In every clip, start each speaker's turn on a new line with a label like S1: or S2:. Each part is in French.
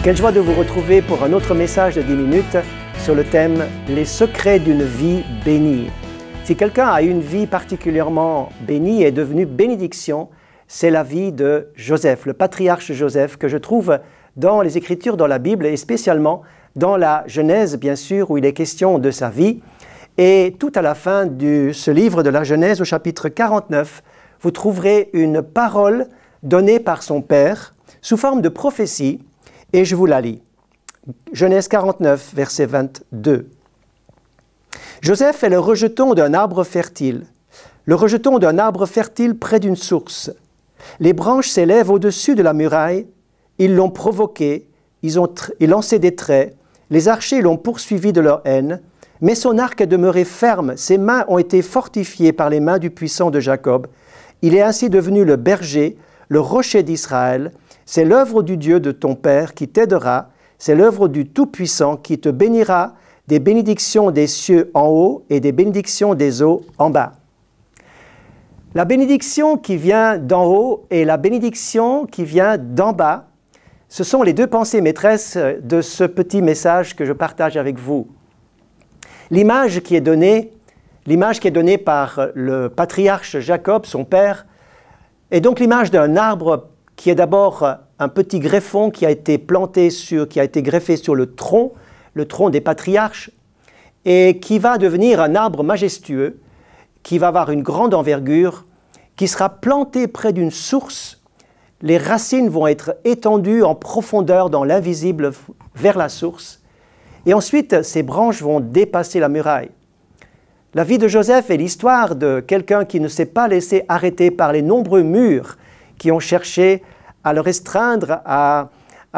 S1: Quelle joie de vous retrouver pour un autre message de 10 minutes sur le thème « Les secrets d'une vie bénie ». Si quelqu'un a une vie particulièrement bénie et devenue bénédiction, c'est la vie de Joseph, le patriarche Joseph, que je trouve dans les Écritures, dans la Bible et spécialement dans la Genèse, bien sûr, où il est question de sa vie. Et tout à la fin de ce livre de la Genèse, au chapitre 49, vous trouverez une parole donnée par son père sous forme de prophétie. Et je vous la lis. Genèse 49, verset 22. Joseph est le rejeton d'un arbre fertile, le rejeton d'un arbre fertile près d'une source. Les branches s'élèvent au-dessus de la muraille, ils l'ont provoqué, ils lancé des traits, les archers l'ont poursuivi de leur haine, mais son arc est demeuré ferme, ses mains ont été fortifiées par les mains du puissant de Jacob. Il est ainsi devenu le berger, le rocher d'Israël. C'est l'œuvre du Dieu de ton Père qui t'aidera, c'est l'œuvre du Tout-Puissant qui te bénira des bénédictions des cieux en haut et des bénédictions des eaux en bas. La bénédiction qui vient d'en haut et la bénédiction qui vient d'en bas, ce sont les deux pensées maîtresses de ce petit message que je partage avec vous. L'image qui est donnée par le patriarche Jacob, son père, est donc l'image d'un arbre qui est d'abord un petit greffon qui a été greffé sur le tronc des patriarches, et qui va devenir un arbre majestueux, qui va avoir une grande envergure, qui sera planté près d'une source. Les racines vont être étendues en profondeur dans l'invisible vers la source, et ensuite ces branches vont dépasser la muraille. La vie de Joseph est l'histoire de quelqu'un qui ne s'est pas laissé arrêter par les nombreux murs qui ont cherché à le restreindre, à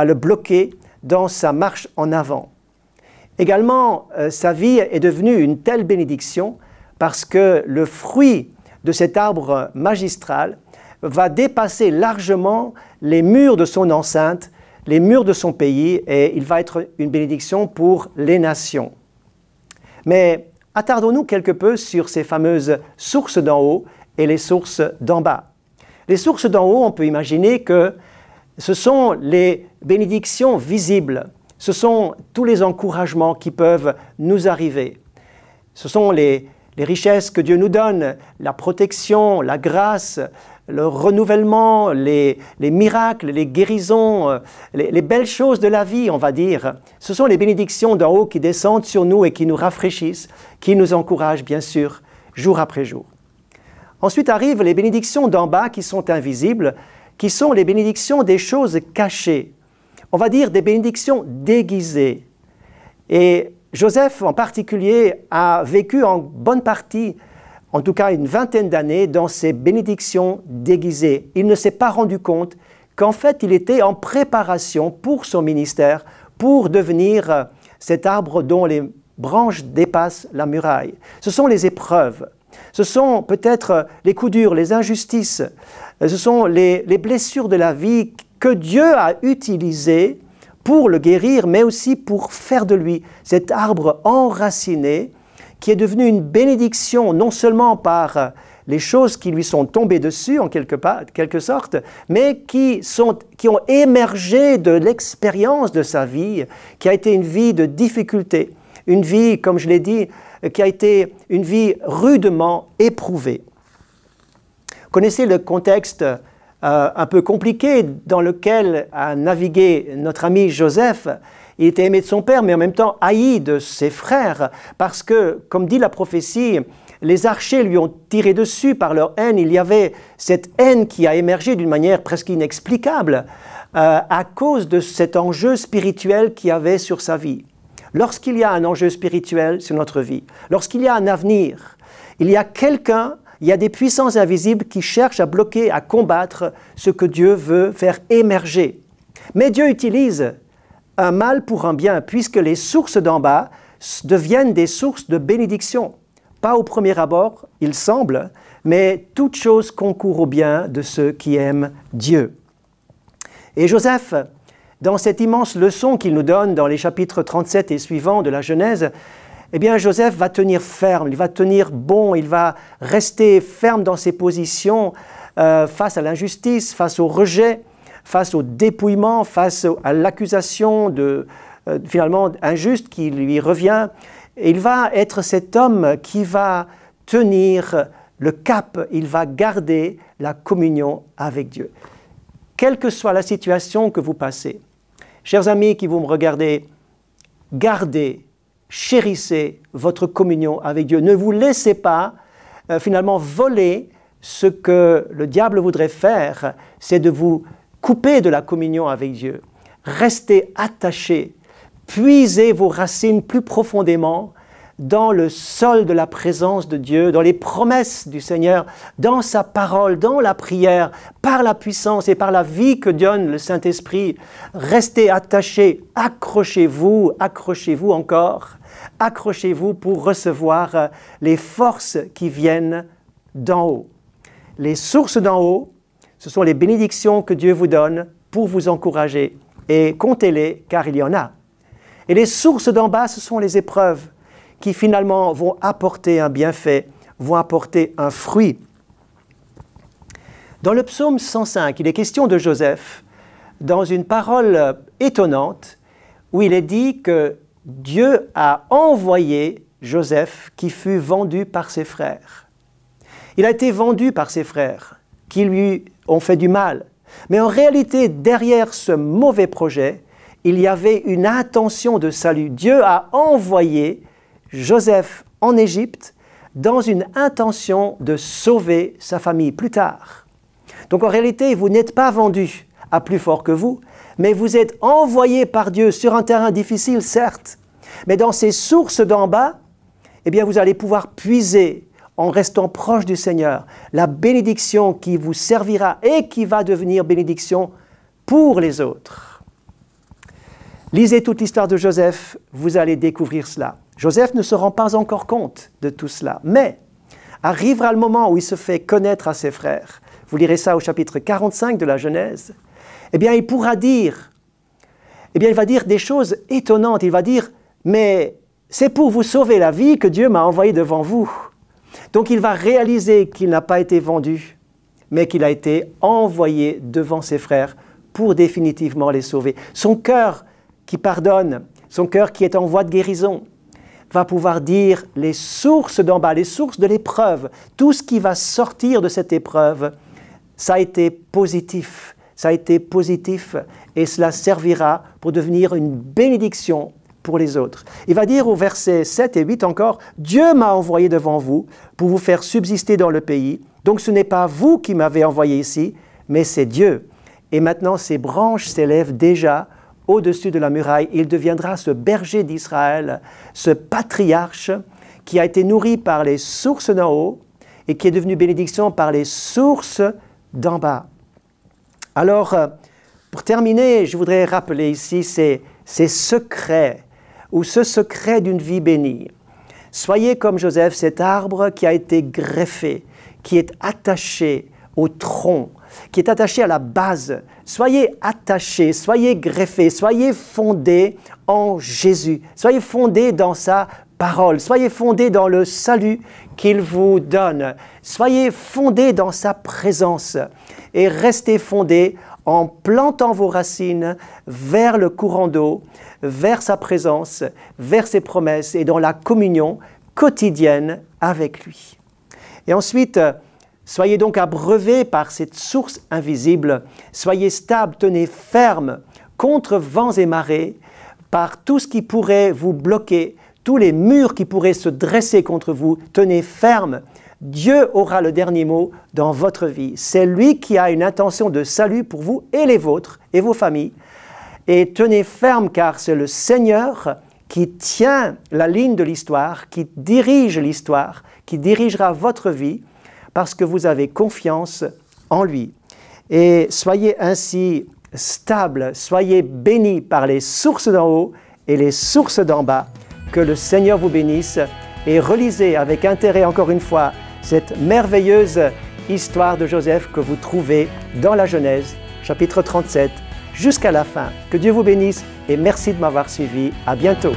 S1: le bloquer dans sa marche en avant. Également, sa vie est devenue une telle bénédiction parce que le fruit de cet arbre magistral va dépasser largement les murs de son enceinte, les murs de son pays, et il va être une bénédiction pour les nations. Mais attardons-nous quelque peu sur ces fameuses sources d'en haut et les sources d'en bas. Les sources d'en haut, on peut imaginer que ce sont les bénédictions visibles, ce sont tous les encouragements qui peuvent nous arriver. Ce sont les richesses que Dieu nous donne, la protection, la grâce, le renouvellement, les miracles, les guérisons, les belles choses de la vie, on va dire. Ce sont les bénédictions d'en haut qui descendent sur nous et qui nous rafraîchissent, qui nous encouragent, bien sûr, jour après jour. Ensuite arrivent les bénédictions d'en bas qui sont invisibles, qui sont les bénédictions des choses cachées. On va dire des bénédictions déguisées. Et Joseph en particulier a vécu en bonne partie, en tout cas une vingtaine d'années, dans ces bénédictions déguisées. Il ne s'est pas rendu compte qu'en fait il était en préparation pour son ministère, pour devenir cet arbre dont les branches dépassent la muraille. Ce sont les épreuves. Ce sont peut-être les coups durs, les injustices, ce sont les blessures de la vie que Dieu a utilisées pour le guérir, mais aussi pour faire de lui cet arbre enraciné qui est devenu une bénédiction non seulement par les choses qui lui sont tombées dessus en quelque sorte, mais qui ont émergé de l'expérience de sa vie, qui a été une vie de difficulté, une vie, comme je l'ai dit, qui a été une vie rudement éprouvée. Vous connaissez le contexte un peu compliqué dans lequel a navigué notre ami Joseph. Il était aimé de son père, mais en même temps haï de ses frères, parce que, comme dit la prophétie, les archers lui ont tiré dessus par leur haine. Il y avait cette haine qui a émergé d'une manière presque inexplicable à cause de cet enjeu spirituel qu'il y avait sur sa vie. Lorsqu'il y a un enjeu spirituel sur notre vie, lorsqu'il y a un avenir, il y a quelqu'un, il y a des puissances invisibles qui cherchent à bloquer, à combattre ce que Dieu veut faire émerger. Mais Dieu utilise un mal pour un bien, puisque les sources d'en bas deviennent des sources de bénédiction. Pas au premier abord, il semble, mais toute chose concourt au bien de ceux qui aiment Dieu. Et Joseph, dans cette immense leçon qu'il nous donne dans les chapitres 37 et suivants de la Genèse, eh bien Joseph va tenir ferme, il va tenir bon, il va rester ferme dans ses positions face à l'injustice, face au rejet, face au dépouillement, face à l'accusation finalement injuste qui lui revient. Et il va être cet homme qui va tenir le cap, il va garder la communion avec Dieu. Quelle que soit la situation que vous passez, chers amis qui vous me regardez, gardez, chérissez votre communion avec Dieu. Ne vous laissez pas finalement voler. Ce que le diable voudrait faire, c'est de vous couper de la communion avec Dieu. Restez attachés, puisez vos racines plus profondément dans le sol de la présence de Dieu, dans les promesses du Seigneur, dans sa parole, dans la prière, par la puissance et par la vie que donne le Saint-Esprit. Restez attachés, accrochez-vous encore, accrochez-vous pour recevoir les forces qui viennent d'en haut. Les sources d'en haut, ce sont les bénédictions que Dieu vous donne pour vous encourager. Et comptez-les, car il y en a. Et les sources d'en bas, ce sont les épreuves qui finalement vont apporter un bienfait, vont apporter un fruit. Dans le psaume 105, il est question de Joseph, dans une parole étonnante, où il est dit que Dieu a envoyé Joseph qui fut vendu par ses frères. Il a été vendu par ses frères qui lui ont fait du mal. Mais en réalité, derrière ce mauvais projet, il y avait une intention de salut. Dieu a envoyé Joseph en Égypte dans une intention de sauver sa famille plus tard. Donc en réalité, vous n'êtes pas vendu à plus fort que vous, mais vous êtes envoyé par Dieu sur un terrain difficile, certes. Mais dans ces sources d'en bas, eh bien, vous allez pouvoir puiser en restant proche du Seigneur, la bénédiction qui vous servira et qui va devenir bénédiction pour les autres. Lisez toute l'histoire de Joseph, vous allez découvrir cela. Joseph ne se rend pas encore compte de tout cela, mais arrivera le moment où il se fait connaître à ses frères. Vous lirez ça au chapitre 45 de la Genèse. Eh bien, il pourra dire, il va dire des choses étonnantes. Il va dire, mais c'est pour vous sauver la vie que Dieu m'a envoyé devant vous. Donc il va réaliser qu'il n'a pas été vendu, mais qu'il a été envoyé devant ses frères pour définitivement les sauver. Son cœur qui pardonne, son cœur qui est en voie de guérison, va pouvoir dire les sources d'en bas, les sources de l'épreuve, tout ce qui va sortir de cette épreuve, ça a été positif, et cela servira pour devenir une bénédiction pour les autres. Il va dire au verset 7 et 8 encore, « Dieu m'a envoyé devant vous pour vous faire subsister dans le pays. Donc ce n'est pas vous qui m'avez envoyé ici, mais c'est Dieu. Et maintenant ses branches s'élèvent déjà au-dessus de la muraille. Il deviendra ce berger d'Israël, ce patriarche qui a été nourri par les sources d'en haut et qui est devenu bénédiction par les sources d'en bas. » Alors, pour terminer, je voudrais rappeler ici ces secrets, ou ce secret d'une vie bénie. Soyez comme Joseph, cet arbre qui a été greffé, qui est attaché au tronc, qui est attaché à la base. Soyez attachés, soyez greffés, soyez fondés en Jésus. Soyez fondés dans sa parole. Soyez fondés dans le salut qu'il vous donne. Soyez fondés dans sa présence et restez fondés en plantant vos racines vers le courant d'eau, vers sa présence, vers ses promesses et dans la communion quotidienne avec lui. Et ensuite, soyez donc abreuvés par cette source invisible, soyez stables, tenez ferme contre vents et marées, par tout ce qui pourrait vous bloquer, tous les murs qui pourraient se dresser contre vous, tenez ferme. Dieu aura le dernier mot dans votre vie. C'est lui qui a une intention de salut pour vous et les vôtres et vos familles. Et tenez ferme car c'est le Seigneur qui tient la ligne de l'histoire, qui dirige l'histoire, qui dirigera votre vie parce que vous avez confiance en lui. Et soyez ainsi stables, soyez bénis par les sources d'en haut et les sources d'en bas. Que le Seigneur vous bénisse et relisez avec intérêt encore une fois cette merveilleuse histoire de Joseph que vous trouvez dans la Genèse, chapitre 37, jusqu'à la fin. Que Dieu vous bénisse et merci de m'avoir suivi. À bientôt.